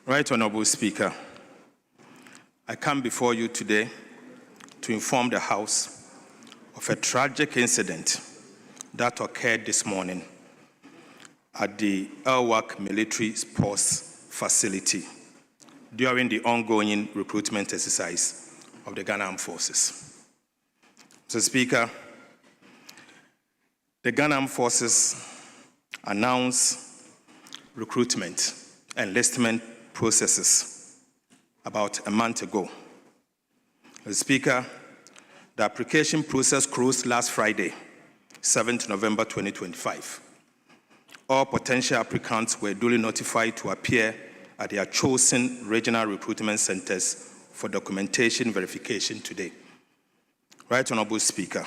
Right Honorable Speaker, I come before you today to inform the House of a tragic incident that occurred this morning at the Elwak Military Sports Facility during the ongoing recruitment exercise of the Ghana Armed Forces. Mr. Speaker, the Ghana Armed Forces announced recruitment and enlistment processes about a month ago. Mr. Speaker, the application process closed last Friday, 7th November 2025. All potential applicants were duly notified to appear at their chosen regional recruitment centers for documentation verification today. Right Honorable Speaker,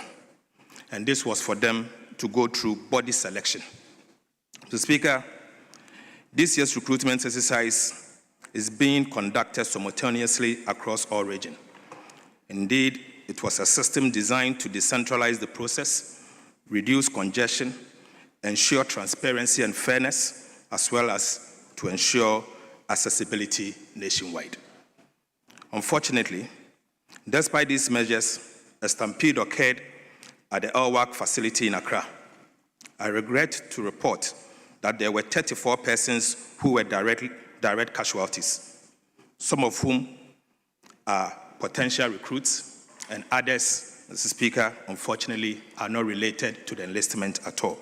and this was for them to go through body selection. Mr. Speaker, this year's recruitment exercise is being conducted simultaneously across all regions. Indeed, it was a system designed to decentralize the process, reduce congestion, ensure transparency and fairness, as well as to ensure accessibility nationwide. Unfortunately, despite these measures, a stampede occurred at the Elwak facility in Accra. I regret to report that there were 34 persons who were direct casualties, some of whom are potential recruits, and others, Mr. Speaker, unfortunately, are not related to the enlistment at all.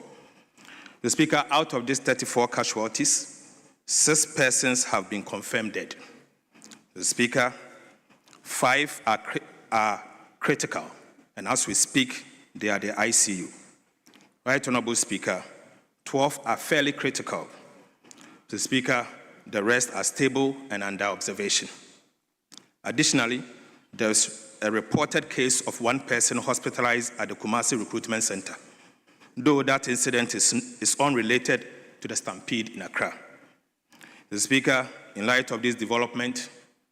Mr. Speaker, out of these 34 casualties, 6 persons have been confirmed dead. Mr. Speaker, 5 are critical, and as we speak, they are the ICU. Right Honorable Speaker, 12 are fairly critical. Mr. Speaker, the rest are stable and under observation. Additionally, there's a reported case of 1 person hospitalized at the Kumasi Recruitment Center, though that incident is unrelated to the stampede in Accra. Mr. Speaker, in light of this development,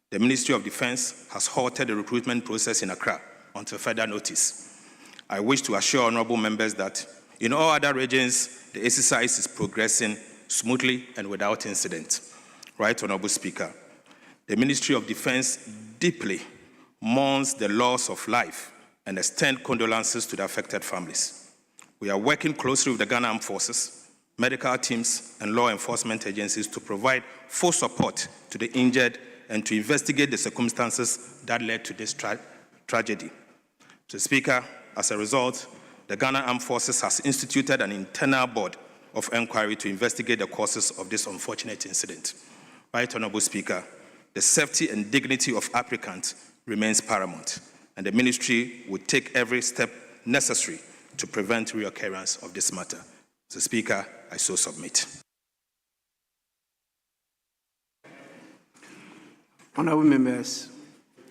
the Ministry of Defense has halted the recruitment process in Accra until further notice. I wish to assure honorable members that in all other regions, the exercise is progressing smoothly and without incident. Right Honorable Speaker, the Ministry of Defense deeply mourns the loss of life and extend condolences to the affected families. We are working closely with the Ghana Armed Forces, medical teams, and law enforcement agencies to provide full support to the injured and to investigate the circumstances that led to this tragedy. Mr. Speaker, as a result, the Ghana Armed Forces has instituted an internal board of inquiry to investigate the causes of this unfortunate incident. Right Honorable Speaker, the safety and dignity of applicants remains paramount, and the ministry will take every step necessary to prevent reoccurrence of this matter. Mr. Speaker, I so submit. Honorable members,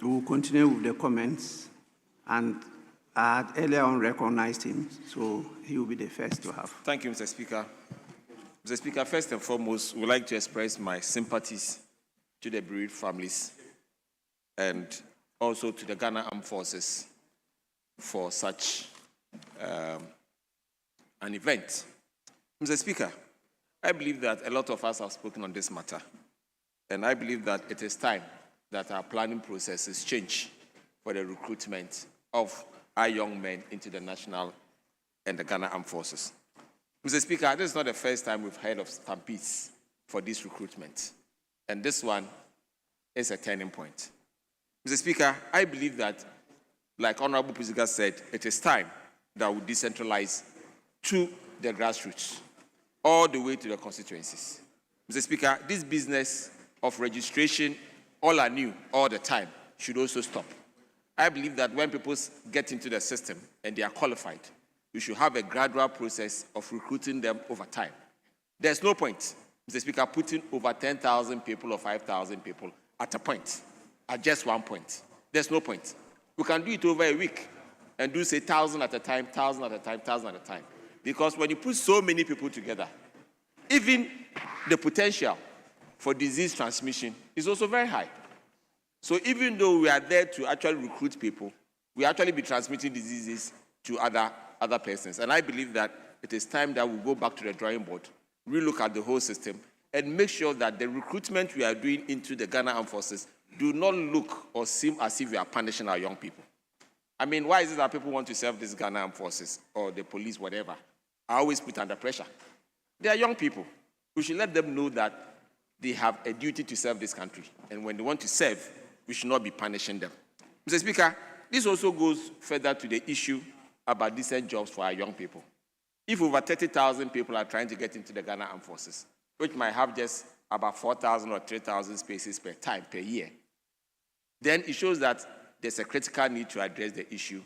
we will continue with the comments, and I had earlier on recognized him, so he will be the first to have. Thank you, Mr. Speaker. Mr. Speaker, first and foremost, I would like to express my sympathies to the bereaved families and also to the Ghana Armed Forces for such an event. Mr. Speaker, I believe that a lot of us have spoken on this matter, and I believe that it is time that our planning processes change for the recruitment of our young men into the national and the Ghana Armed Forces. Mr. Speaker, this is not the first time we've heard of stampedes for this recruitment, and this one is a turning point. Mr. Speaker, I believe that, like Honorable Puziga said, it is time that we decentralize to the grassroots, all the way to the constituencies. Mr. Speaker, this business of registration, all are new, all the time, should also stop. I believe that when people get into the system and they are qualified, we should have a gradual process of recruiting them over time. There's no point, Mr. Speaker, putting over 10,000 people or 5,000 people at a point, at just one point. There's no point. We can do it over a week and do, say, 1,000 at a time, 1,000 at a time, 1,000 at a time. Because when you put so many people together, even the potential for disease transmission is also very high. So even though we are there to actually recruit people, we actually be transmitting diseases to other persons. And I believe that it is time that we go back to the drawing board, relook at the whole system, and make sure that the recruitment we are doing into the Ghana Armed Forces do not look or seem as if we are punishing our young people. I mean, why is it that people want to serve this Ghana Armed Forces or the police, whatever, are always put under pressure? They are young people. We should let them know that they have a duty to serve this country. And when they want to serve, we should not be punishing them. Mr. Speaker, this also goes further to the issue about decent jobs for our young people. If over 30,000 people are trying to get into the Ghana Armed Forces, which might have just about 4,000 or 3,000 spaces per year, then it shows that there's a critical need to address the issue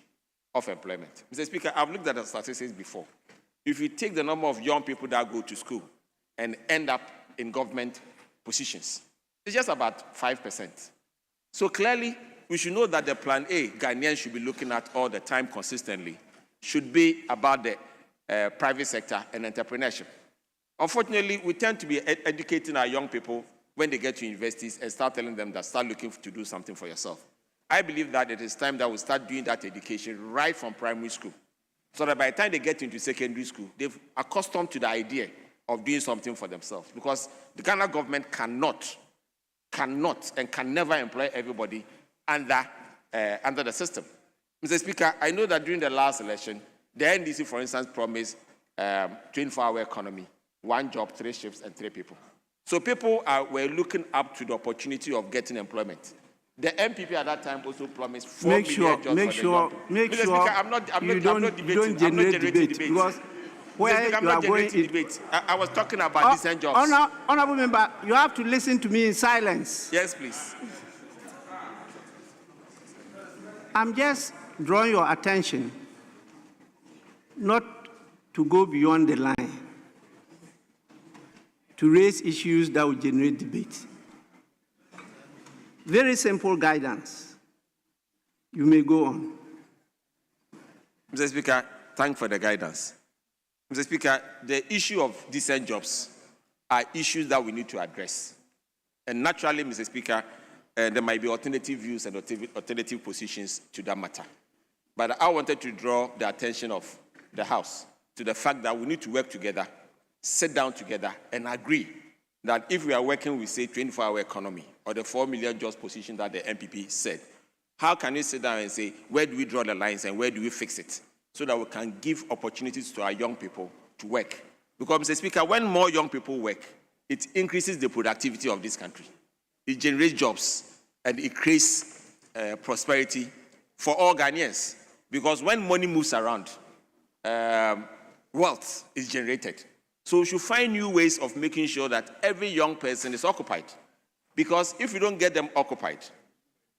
of employment. Mr. Speaker, I've looked at the statistics before. If you take the number of young people that go to school and end up in government positions, it's just about 5%. So clearly, we should know that the Plan A Ghanaians should be looking at all the time consistently should be about the private sector and entrepreneurship. Unfortunately, we tend to be educating our young people when they get to universities and start telling them that start looking to do something for yourself. I believe that it is time that we start doing that education right from primary school, so that by the time they get into secondary school, they've accustomed to the idea of doing something for themselves. Because the Ghana government cannot and can never employ everybody under the system. Mr. Speaker, I know that during the last election, the NDC, for instance, promised 24-hour economy, 1 job, 3 shifts, and 3 people. So people were looking up to the opportunity of getting employment. The MPP at that time also promised 4 million jobs for the young people. Make Mr. sure Speaker, I'm not debating. Don't generate debate. Because where I'm you not are going, generating debate. I was talking about decent jobs. Honorable member, you have to listen to me in silence. Yes, please. I'm just drawing your attention not to go beyond the line, to raise issues that will generate debate. Very simple guidance. You may go on. Mr. Speaker, thank you for the guidance. Mr. Speaker, the issue of decent jobs are issues that we need to address. And naturally, Mr. Speaker, there might be alternative views and alternative positions to that matter. But I wanted to draw the attention of the House to the fact that we need to work together, sit down together, and agree that if we are working with, say, 24-hour economy or the 4 million jobs position that the MPP said, how can we sit down and say, where do we draw the lines and where do we fix it, so that we can give opportunities to our young people to work? Because, Mr. Speaker, when more young people work, it increases the productivity of this country. It generates jobs, and it creates prosperity for all Ghanaians. Because when money moves around, wealth is generated. So we should find new ways of making sure that every young person is occupied. Because if we don't get them occupied,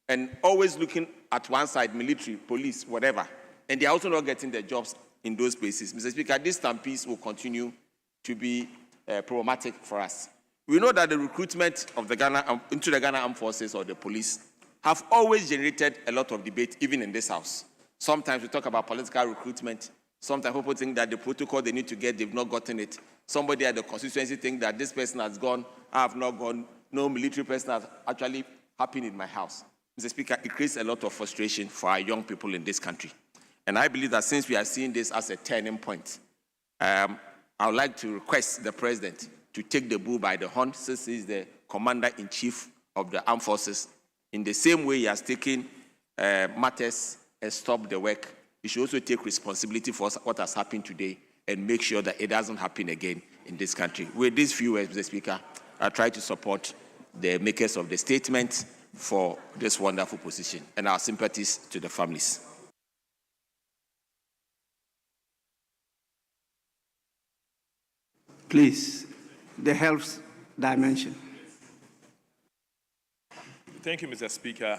and always looking at one side, military, police, whatever, and they're also not getting their jobs in those places, Mr. Speaker, this stampede will continue to be problematic for us. We know that the recruitment of the into the Ghana Armed Forces or the police have always generated a lot of debate, even in this House. Sometimes we talk about political recruitment. Sometimes people think that the protocol they need to get, they've not gotten it. Somebody at the constituency think that this person has gone, I have not gone. No military person has actually happened in my house. Mr. Speaker, it creates a lot of frustration for our young people in this country. And I believe that since we are seeing this as a turning point, I would like to request the President to take the bull by the horn, since he is the Commander-in-Chief of the Armed Forces. In the same way he has taken matters and stopped the work, he should also take responsibility for what has happened today and make sure that it doesn't happen again in this country. With these few words, Mr. Speaker, I try to support the makers of the statement for this wonderful position, and our sympathies to the families. Please, the health dimension. Thank you, Mr. Speaker.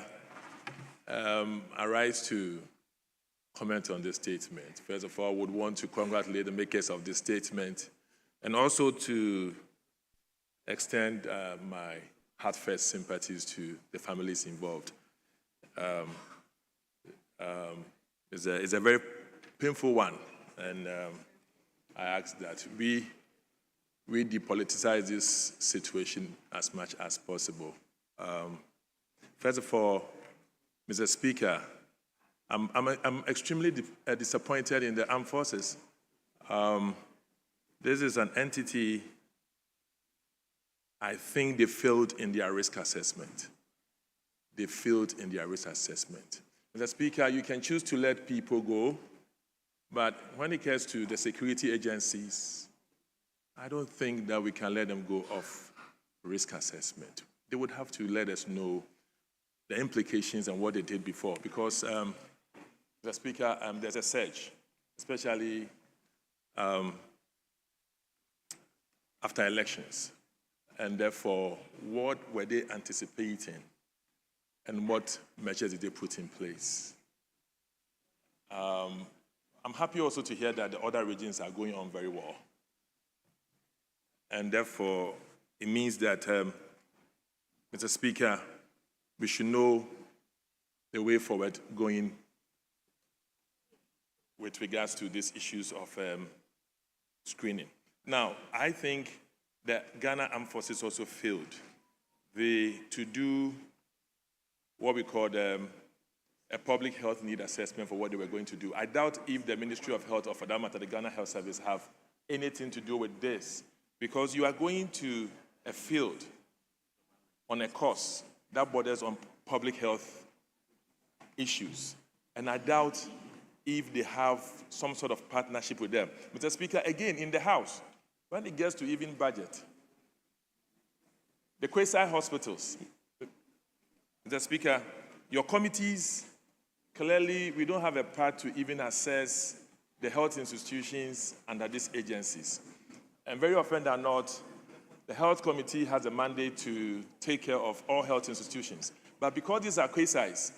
I rise to comment on this statement. First of all, I would want to congratulate the makers of this statement and also to extend my heartfelt sympathies to the families involved. It's a very painful one, and I ask that we depoliticize this situation as much as possible. First of all, Mr. Speaker, I'm extremely disappointed in the armed forces. This is an entity I think they failed in their risk assessment. They failed in their risk assessment. Mr. Speaker, you can choose to let people go, but when it comes to the security agencies, I don't think that we can let them go off risk assessment. They would have to let us know the implications and what they did before, because, Mr. Speaker, there's a surge, especially after elections. And therefore, what were they anticipating and what measures did they put in place? I'm happy also to hear that the other regions are going on very well. And therefore, it means that, Mr. Speaker, we should know the way forward going with regards to these issues of screening. Now, I think that Ghana Armed Forces also failed to do what we call a public health need assessment for what they were going to do. I doubt if the Ministry of Health, or for that matter, the Ghana Health Service, have anything to do with this, because you are going to a field on a course that borders on public health issues, and I doubt if they have some sort of partnership with them. Mr. Speaker, again, in the House, when it gets to even budget, the quasi-hospitals, Mr. Speaker, your committees, clearly we don't have a part to even assess the health institutions under these agencies. And very often than not, the health committee has a mandate to take care of all health institutions. But because these are quasis,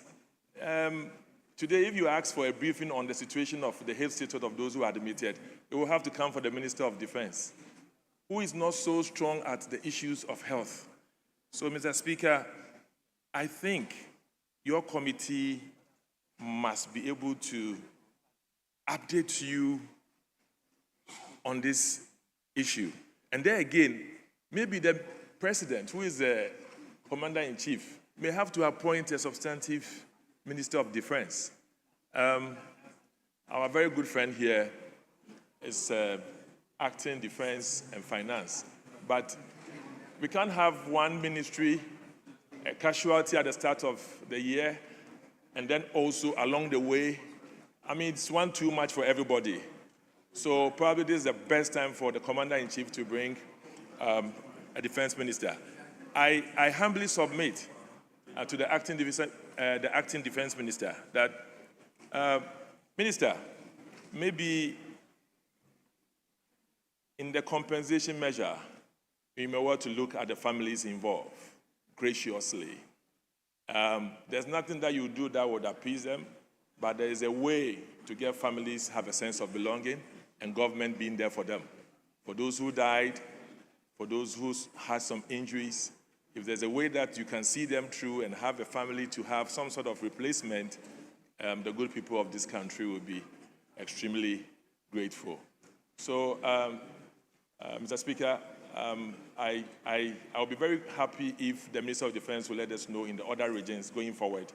today, if you ask for a briefing on the situation of the health status of those who are admitted, it will have to come from the Minister of Defense, who is not so strong at the issues of health. So, Mr. Speaker, I think your committee must be able to update you on this issue. And there again, maybe the President, who is the Commander-in-Chief, may have to appoint a substantive Minister of Defense. Our very good friend here is acting Defense and Finance. But we can't have one ministry, a casualty at the start of the year, and then also along the way. I mean, it's one too much for everybody. So probably this is the best time for the Commander-in-Chief to bring a Defense Minister. I humbly submit to the acting Defense Minister that, Minister, maybe in the compensation measure, we may want to look at the families involved graciously. There's nothing that you do that would appease them, but there is a way to get families have a sense of belonging and government being there for them. For those who died, for those who had some injuries, if there's a way that you can see them through and have a family to have some sort of replacement, the good people of this country will be extremely grateful. So, Mr. Speaker, I'll be very happy if the Minister of Defense will let us know in the other regions going forward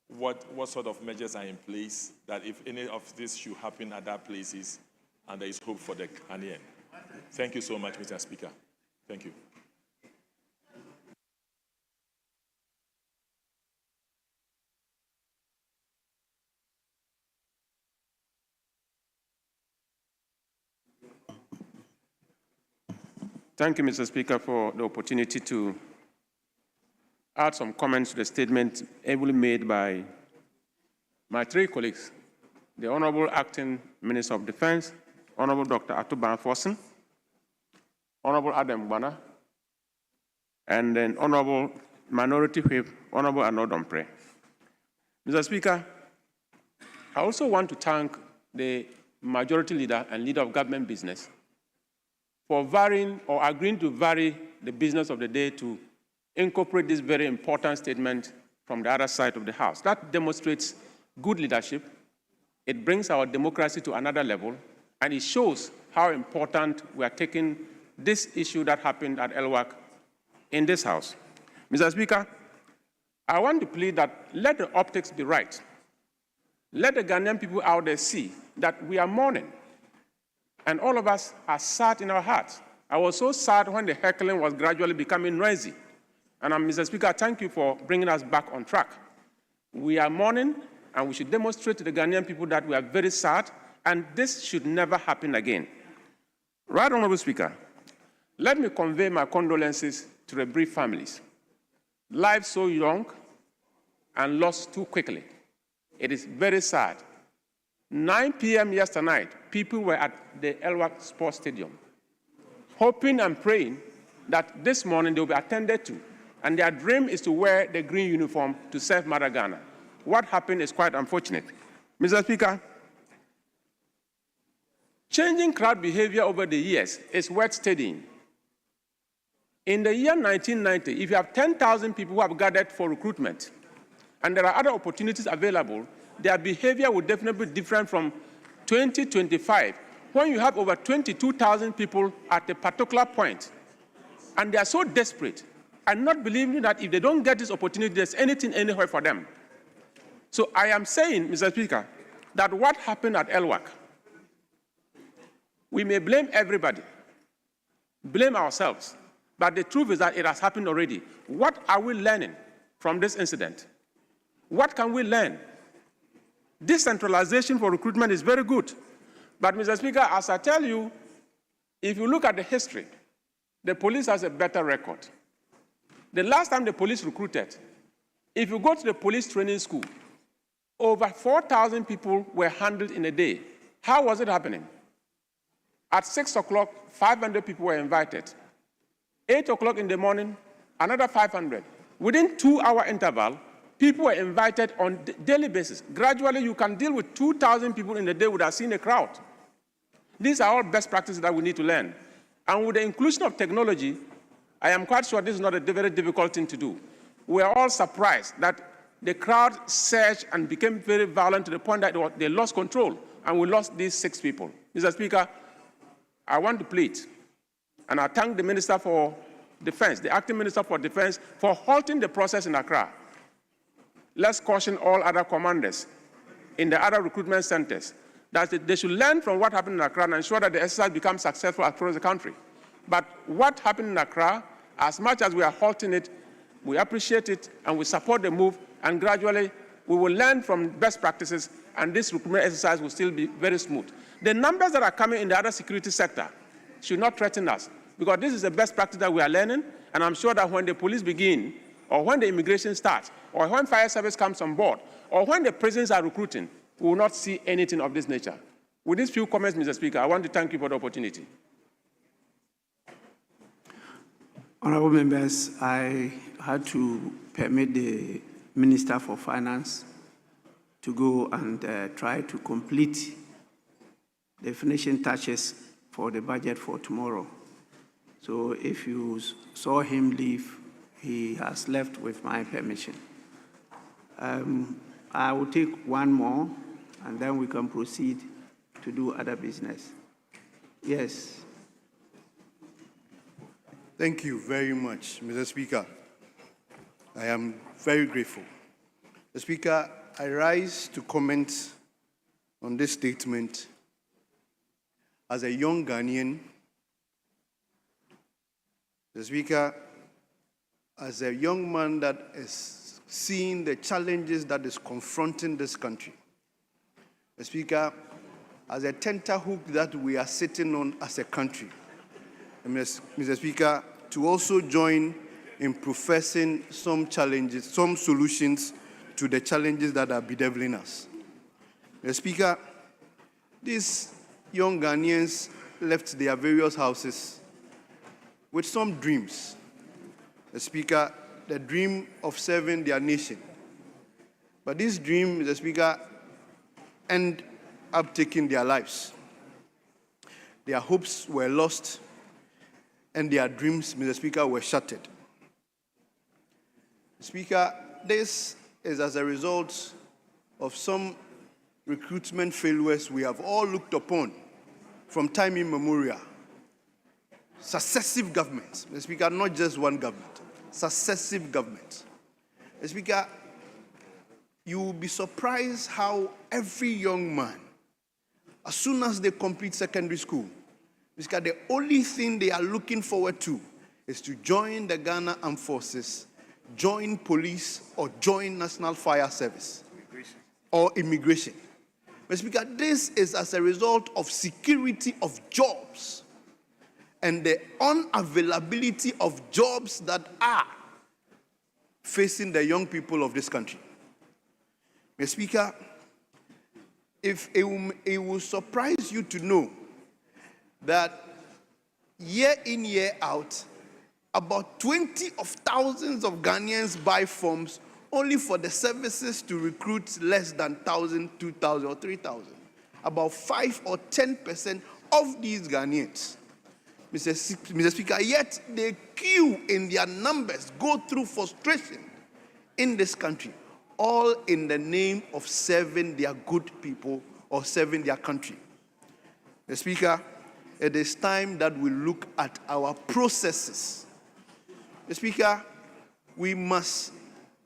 what sort of measures are in place, that if any of this should happen at that places, and there is hope for the Ghanaian. Thank you so much, Mr. Speaker. Thank you. Thank you, Mr. Speaker, for the opportunity to add some comments to the statement ably made by my three colleagues, the Honorable Acting Minister of Defense, Honorable Dr. Atuban Forson, Honorable Adam Bana, and then Honorable Minority Whip, Honorable Anodompre. Mr. Speaker, I also want to thank the Majority Leader and Leader of Government Business for varying or agreeing to vary the business of the day to incorporate this very important statement from the other side of the House. That demonstrates good leadership. It brings our democracy to another level, and it shows how important we are taking this issue that happened at LWAC in this House. Mr. Speaker, I want to plead that let the optics be right. Let the Ghanaian people out there see that we are mourning. And all of us are sad in our hearts I was so sad when the heckling was gradually becoming noisy. And Mr. Speaker, thank you for bringing us back on track. We are mourning, and we should demonstrate to the Ghanaian people that we are very sad, and this should never happen again. Right Honorable Speaker, let me convey my condolences to the bereaved families. Lives so young and lost too quickly. It is very sad. 9 p.m. yesterday night, people were at the Elwak Sports Stadium, hoping and praying that this morning they will be attended to, and their dream is to wear the green uniform to serve Mother Ghana. What happened is quite unfortunate. Mr. Speaker, changing crowd behavior over the years is worth studying. In the year 1990, if you have 10,000 people who have gathered for recruitment, and there are other opportunities available, their behavior would definitely be different from 2025, when you have over 22,000 people at a particular point, and they are so desperate, and not believing that if they don't get this opportunity, there's anything anywhere for them. So I am saying, Mr. Speaker, that what happened at Elwak, we may blame everybody, blame ourselves, but the truth is that it has happened already. What are we learning from this incident? What can we learn? Decentralization for recruitment is very good. But, Mr. Speaker, as I tell you, if you look at the history, the police has a better record. The last time the police recruited, if you go to the police training school, over 4,000 people were handled in a day. How was it happening? At 6 o'clock, 500 people were invited. 8 o'clock in the morning, another 500. Within 2-hour interval, people were invited on a daily basis. Gradually, you can deal with 2,000 people in a day without seeing a crowd. These are all best practices that we need to learn. And with the inclusion of technology, I am quite sure this is not a very difficult thing to do. We are all surprised that the crowd surged and became very violent to the point that they lost control, and we lost these 6 people. Mr. Speaker, I want to plead, and I thank the Minister for Defense, the Acting Minister for Defense, for halting the process in Accra. Let's caution all other commanders in the other recruitment centers that they should learn from what happened in Accra and ensure that the exercise becomes successful across the country. But what happened in Accra, as much as we are halting it, we appreciate it and we support the move, and gradually we will learn from best practices, and this recruitment exercise will still be very smooth. The numbers that are coming in the other security sector should not threaten us, because this is the best practice that we are learning, and I'm sure that when the police begin, or when the immigration starts, or when fire service comes on board, or when the prisons are recruiting, we will not see anything of this nature. With these few comments, Mr. Speaker, I want to thank you for the opportunity. Honorable members, I had to permit the Minister for Finance to go and try to complete the finishing touches for the budget for tomorrow. So if you saw him leave, he has left with my permission. I will take one more, and then we can proceed to do other business. Yes. Thank you very much, Mr. Speaker. I am very grateful. Mr. Speaker, I rise to comment on this statement as a young Ghanaian. Mr. Speaker, as a young man that is seeing the challenges that is confronting this country. Mr. Speaker, as a tenterhook that we are sitting on as a country. And Mr. Speaker, to also join in professing some challenges, some solutions to the challenges that are bedeviling us. Mr. Speaker, these young Ghanaians left their various houses with some dreams. Mr. Speaker, the dream of serving their nation. But this dream, Mr. Speaker, ended up taking their lives. Their hopes were lost, and their dreams, Mr. Speaker, were shattered. Speaker, this is as a result of some recruitment failures we have all looked upon from time immemorial. Successive governments, Mr. Speaker, not just one government, successive governments. Mr. Speaker, you will be surprised how every young man, as soon as they complete secondary school, Because the only thing they are looking forward to is to join the Ghana Armed Forces, join police, or join National Fire Service or immigration. Mr. Speaker, this is as a result of security of jobs and the unavailability of jobs that are facing the young people of this country. Mr. Speaker, if it will surprise you to know that year in, year out, about 20 of thousands of Ghanaians buy forms only for the services to recruit less than 1,000, 2,000, or 3,000. About 5 or 10% of these Ghanaians, Mr. Speaker, yet they queue in their numbers, go through frustration in this country, all in the name of serving their good people or serving their country. Mr. Speaker, it is time that we look at our processes. Mr. Speaker, we must,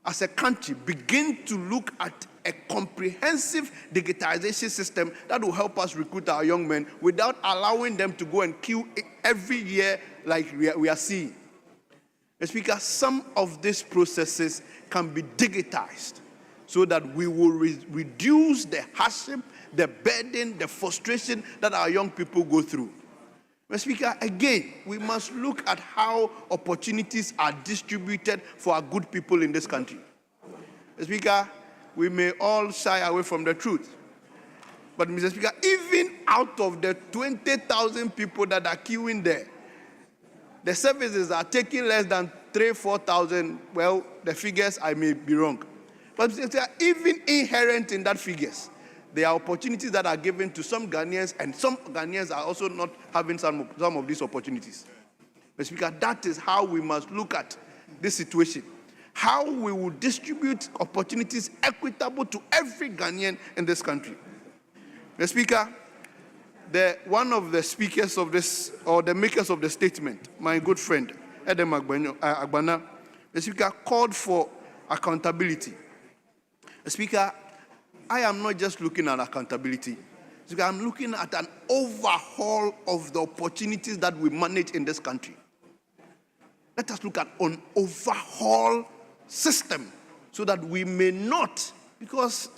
as a country, begin to look at a comprehensive digitization system that will help us recruit our young men without allowing them to go and queue every year like we are seeing. Mr. Speaker, some of these processes can be digitized so that we will reduce the hardship, the burden, the frustration that our young people go through. Mr. Speaker, again, we must look at how opportunities are distributed for our good people in this country. Mr. Speaker, we may all shy away from the truth. But, Mr. Speaker, even out of the 20,000 people that are queuing there, the services are taking less than 3,000, 4,000. Well, the figures, I may be wrong. But, Mr. Speaker, even inherent in that figures, there are opportunities that are given to some Ghanaians, and some Ghanaians are also not having some of these opportunities. Mr. Speaker, that is how we must look at this situation. How we will distribute opportunities equitable to every Ghanaian in this country. Mr. Speaker, one of the speakers of this, or the makers of the statement, my good friend, Edem Agbana, the Speaker, called for accountability. The Speaker, I am not just looking at accountability. Speaker, I'm looking at an overhaul of the opportunities that we manage in this country. Let us look at an overhaul system so that we may not, because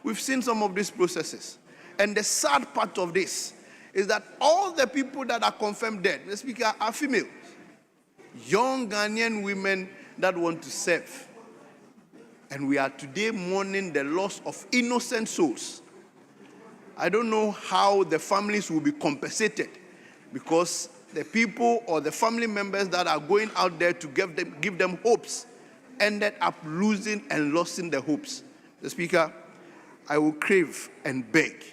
we've seen some of these processes. And the sad part of this is that all the people that are confirmed dead, the Speaker, are females. Young Ghanaian women that want to serve. And we are today mourning the loss of innocent souls. I don't know how the families will be compensated, because the people or the family members that are going out there to give them hopes ended up losing and losing the hopes. The Speaker, I will crave and beg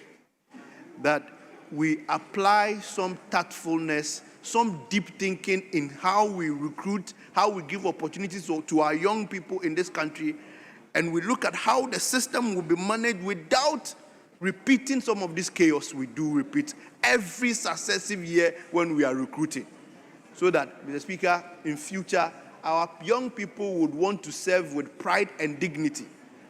that we apply some tactfulness, some deep thinking in how we recruit, how we give opportunities to our young people in this country, and we look at how the system will be managed without repeating some of this chaos we do repeat every successive year when we are recruiting. So that, Mr. Speaker, in future, our young people would want to serve with pride and dignity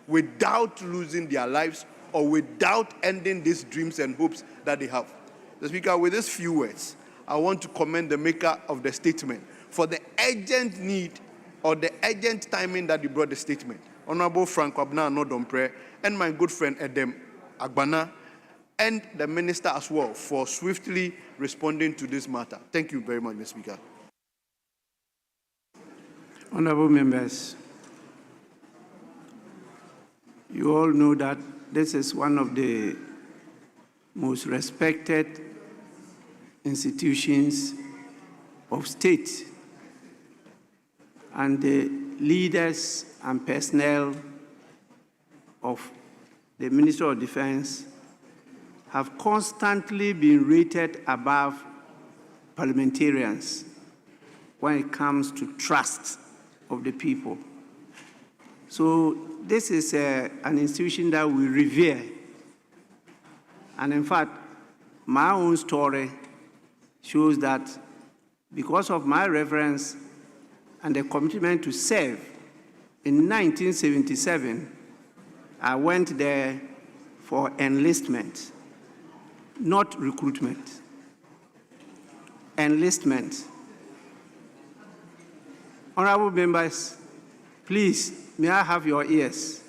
without losing their lives or without ending these dreams and hopes that they have. Mr. Speaker, with these few words, I want to commend the maker of the statement for the urgent need or the urgent timing that he brought the statement. Honorable Frank Abna Nodompre and my good friend Edem Agbana, and the minister as well for swiftly responding to this matter. Thank you very much, Mr. Speaker. Honorable members, you all know that this is one of the most respected institutions of state, and the leaders and personnel of the Ministry of Defense have constantly been rated above parliamentarians when it comes to trust of the people. So this is an institution that we revere. And in fact, my own story shows that because of my reverence and the commitment to serve, in 1977, I went there for enlistment, not recruitment. enlistment. Honorable members, please, may I have your ears?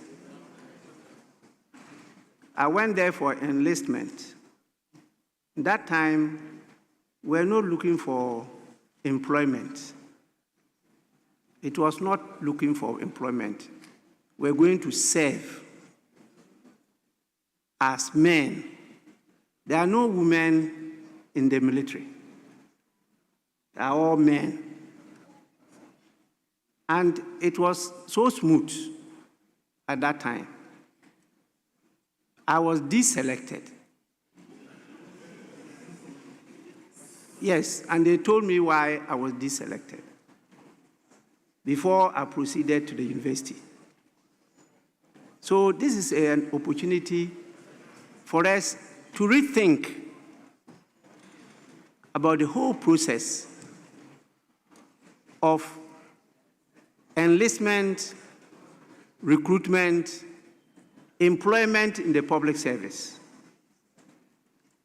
I went there for enlistment. That time, we were not looking for employment. It was not looking for employment. We're going to serve as men. There are no women in the military. They are all men. And it was so smooth at that time. I was deselected. Yes, and they told me why I was deselected before I proceeded to the university. So this is an opportunity for us to rethink about the whole process of enlistment, recruitment, employment in the public service.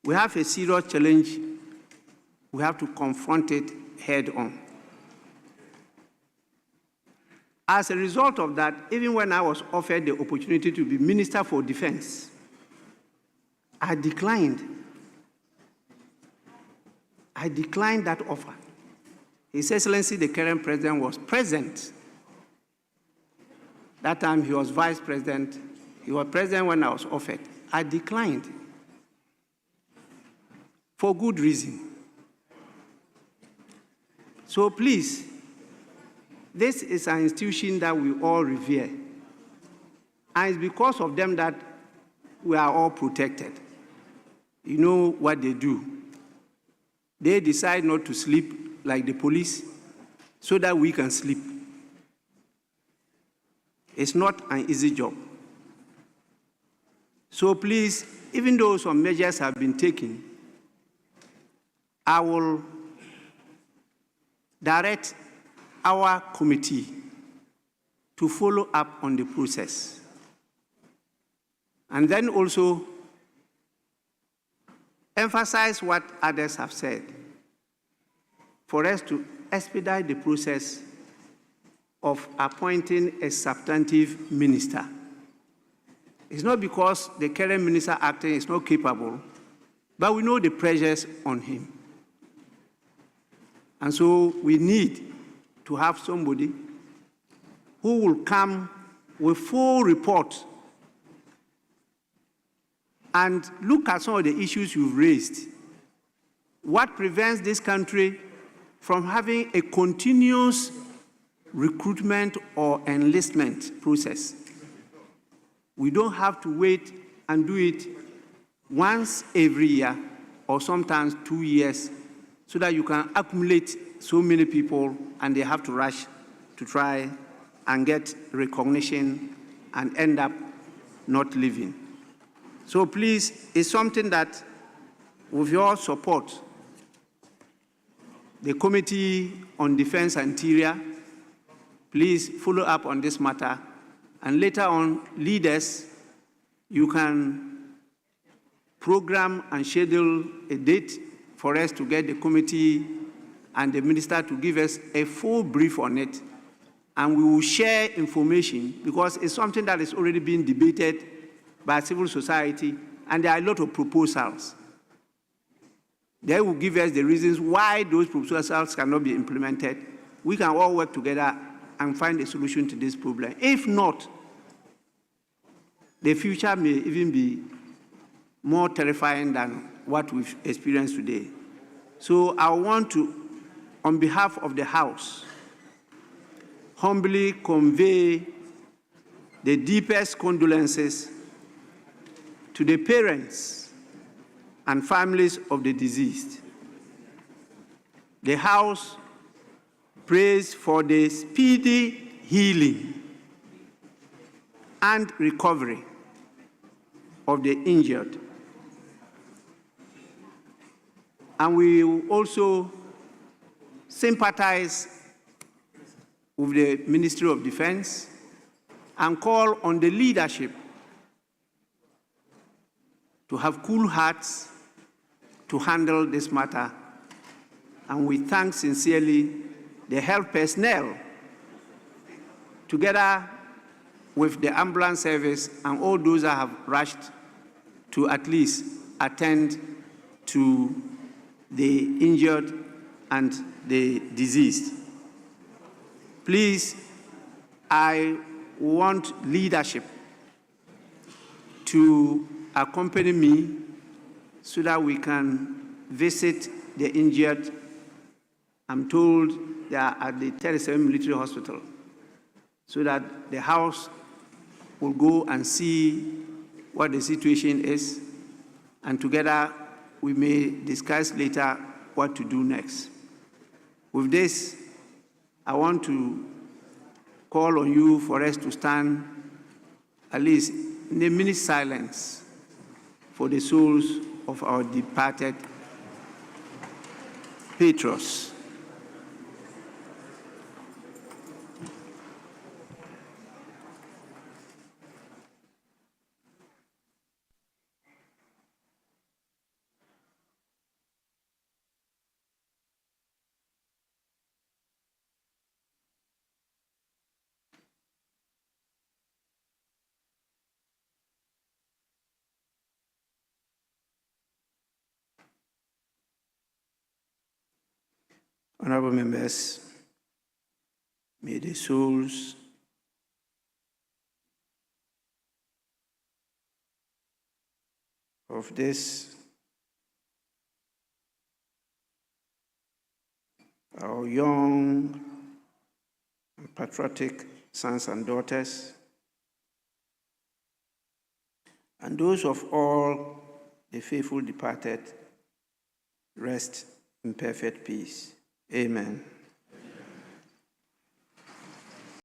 We have a serious challenge. We have to confront it head on. As a result of that, even when I was offered the opportunity to be Minister for Defense, I declined. I declined that offer. His Excellency, the current president, was present. That time he was vice president. He was president when I was offered. I declined for good reason. So please, this is an institution that we all revere. And it's because of them that we are all protected. You know what they do. They decide not to sleep like the police so that we can sleep. It's not an easy job. So please, even though some measures have been taken, I will direct our committee to follow up on the process. And then also emphasize what others have said for us to expedite the process of appointing a substantive minister. It's not because the current minister acting is not capable, but we know the pressures on him. And so we need to have somebody who will come with full report and look at some of the issues you've raised. What prevents this country from having a continuous recruitment or enlistment process? We don't have to wait and do it once every year or sometimes 2 years so that you can accumulate so many people and they have to rush to try and get recognition and end up not living. So please, it's something that with your support, the Committee on Defense and Interior, please follow up on this matter. And later on, leaders, you can program and schedule a date for us to get the committee and the minister to give us a full brief on it. And we will share information because it's something that is already being debated by civil society, and there are a lot of proposals. They will give us the reasons why those proposals cannot be implemented. We can all work together and find a solution to this problem. If not, the future may even be more terrifying than what we've experienced today. So I want to, on behalf of the House, humbly convey the deepest condolences to the parents and families of the deceased. The House prays for the speedy healing and recovery of the injured. And we will also sympathize with the Ministry of Defense and call on the leadership to have cool hearts to handle this matter and we thank sincerely the health personnel, together with the ambulance service and all those that have rushed to at least attend to the injured and the diseased. Please, I want leadership to accompany me so that we can visit the injured. I'm told they are at the 37 Military Hospital, so that the House will go and see what the situation is, and together we may discuss later what to do next. With this, I want to call on you for us to stand at least in a minute silence for the souls of our departed patrons. Honorable members, may the souls of this our young and patriotic sons and daughters, and those of all the faithful departed, rest in perfect peace. Amen.